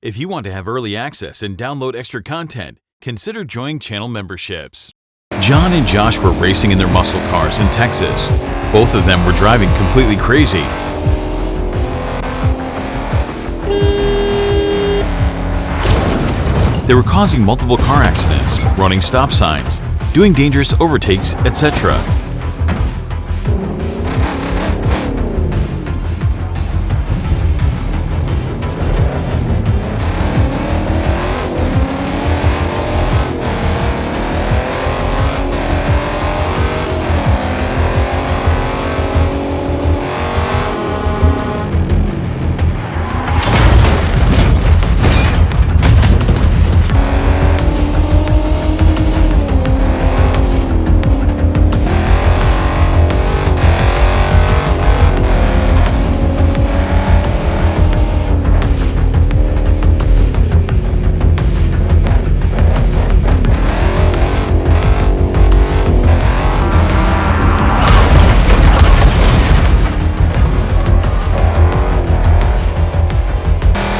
If you want to have early access and download extra content, consider joining channel memberships. John and Josh were racing in their muscle cars in Texas. Both of them were driving completely crazy. They were causing multiple car accidents, running stop signs, doing dangerous overtakes, etc.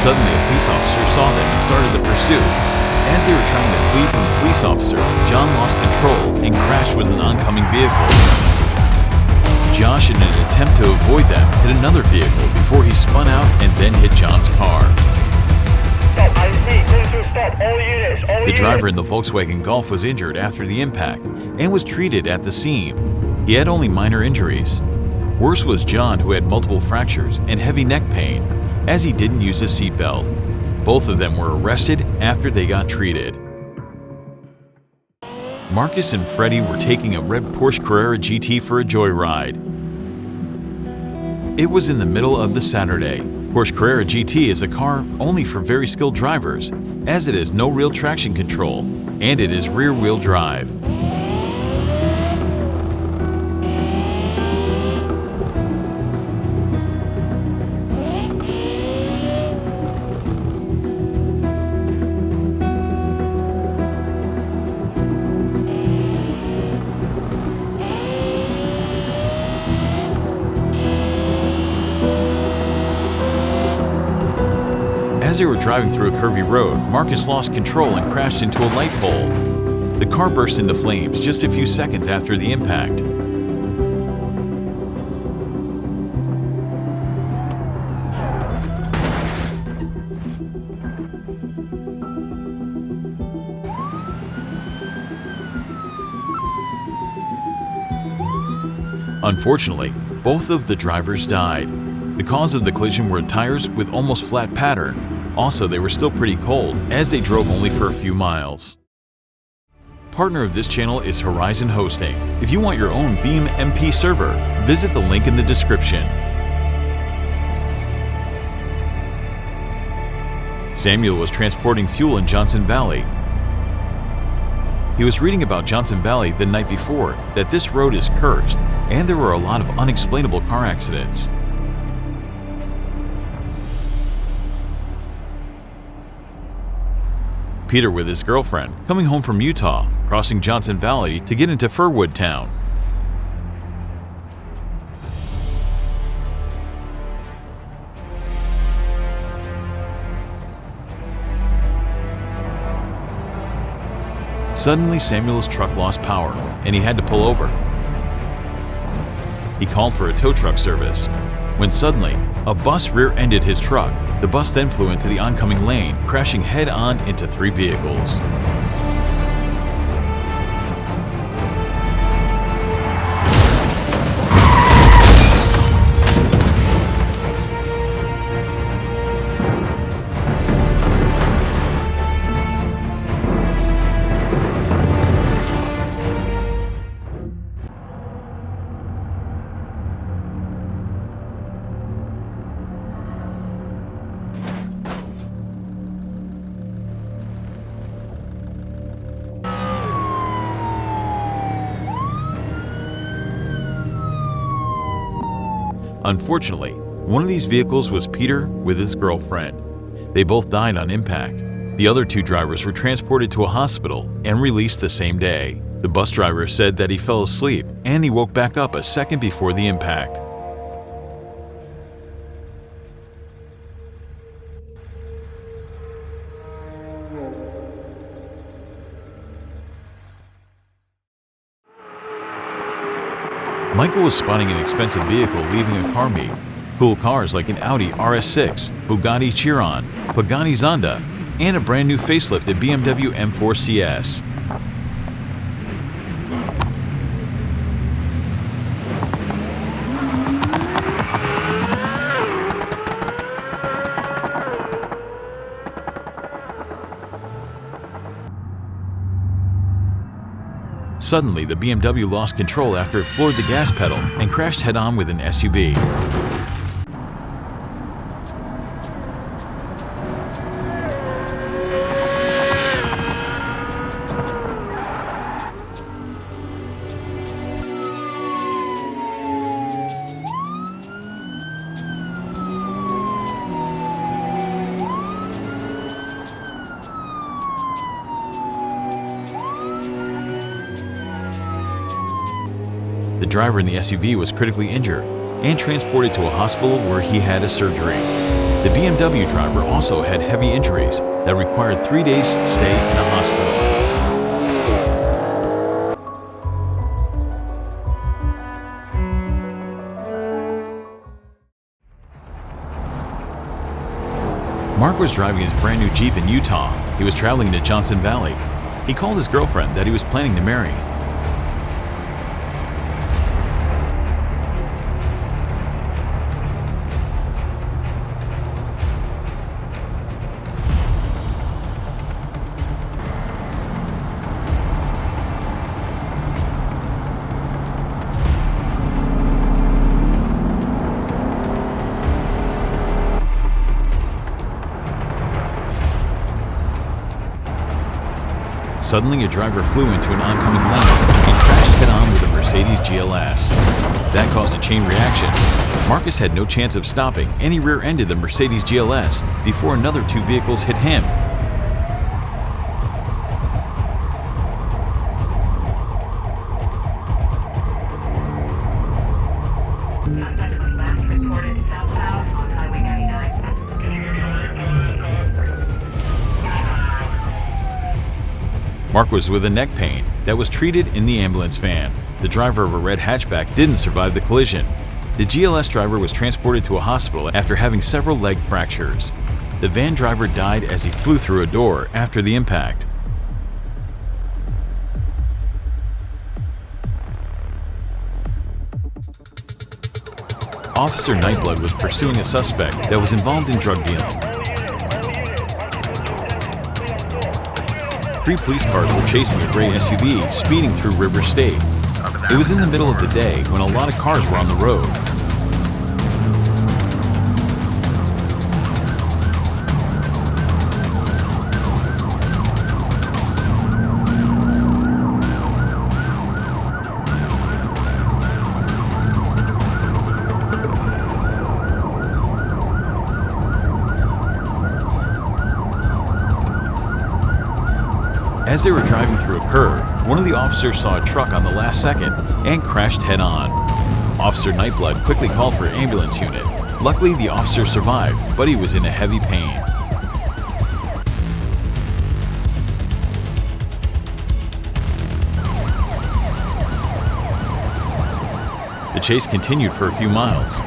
Suddenly, a police officer saw them and started the pursuit. As they were trying to flee from the police officer, John lost control and crashed with an oncoming vehicle. Josh, in an attempt to avoid them, hit another vehicle before he spun out and then hit John's car. The driver in the Volkswagen Golf was injured after the impact and was treated at the scene. He had only minor injuries. Worse was John, who had multiple fractures and heavy neck pain, as he didn't use a seatbelt. Both of them were arrested after they got treated. Marcus and Freddie were taking a red Porsche Carrera GT for a joyride. It was in the middle of the Saturday. Porsche Carrera GT is a car only for very skilled drivers, as it has no real traction control, and it is rear-wheel drive. As they were driving through a curvy road, Marcus lost control and crashed into a light pole. The car burst into flames just a few seconds after the impact. Unfortunately, both of the drivers died. The cause of the collision were tires with almost flat pattern. Also, they were still pretty cold, as they drove only for a few miles. Partner of this channel is Horizon Hosting. If you want your own BeamNG server, visit the link in the description. Samuel was transporting fuel in Johnson Valley. He was reading about Johnson Valley the night before that this road is cursed, and there were a lot of unexplainable car accidents. Peter with his girlfriend, coming home from Utah, crossing Johnson Valley to get into Furwood Town. Suddenly, Samuel's truck lost power, and he had to pull over. He called for a tow truck service, when suddenly, a bus rear-ended his truck. The bus then flew into the oncoming lane, crashing head-on into 3 vehicles. Unfortunately, one of these vehicles was Peter with his girlfriend. They both died on impact. The other 2 drivers were transported to a hospital and released the same day. The bus driver said that he fell asleep and he woke back up a second before the impact. Michael was spotting an expensive vehicle leaving a car meet. Cool cars like an Audi RS6, Bugatti Chiron, Pagani Zonda, and a brand new facelifted BMW M4 CS. Suddenly, the BMW lost control after it floored the gas pedal and crashed head-on with an SUV. The driver in the SUV was critically injured and transported to a hospital where he had a surgery. The BMW driver also had heavy injuries that required 3 days stay in a hospital. Mark was driving his brand new Jeep in Utah. He was traveling to Johnson Valley. He called his girlfriend that he was planning to marry. Suddenly, a driver flew into an oncoming lane and crashed head-on with a Mercedes GLS. That caused a chain reaction. Marcus had no chance of stopping, and he rear-ended the Mercedes GLS before another 2 vehicles hit him. Mark was with a neck pain that was treated in the ambulance van. The driver of a red hatchback didn't survive the collision. The GLS driver was transported to a hospital after having several leg fractures. The van driver died as he flew through a door after the impact. Officer Nightblood was pursuing a suspect that was involved in drug dealing. 3 police cars were chasing a gray SUV speeding through River State. It was in the middle of the day when a lot of cars were on the road. As they were driving through a curve, one of the officers saw a truck on the last second and crashed head-on. Officer Nightblood quickly called for an ambulance unit. Luckily, the officer survived, but he was in a heavy pain. The chase continued for a few miles.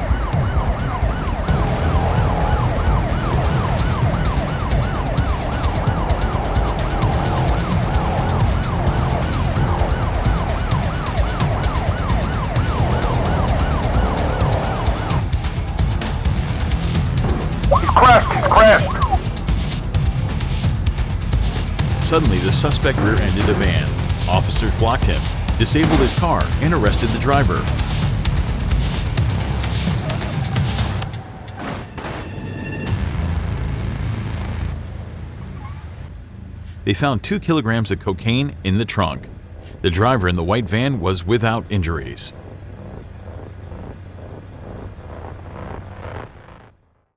Suddenly, the suspect rear-ended a van. Officers blocked him, disabled his car, and arrested the driver. They found 2 kilograms of cocaine in the trunk. The driver in the white van was without injuries.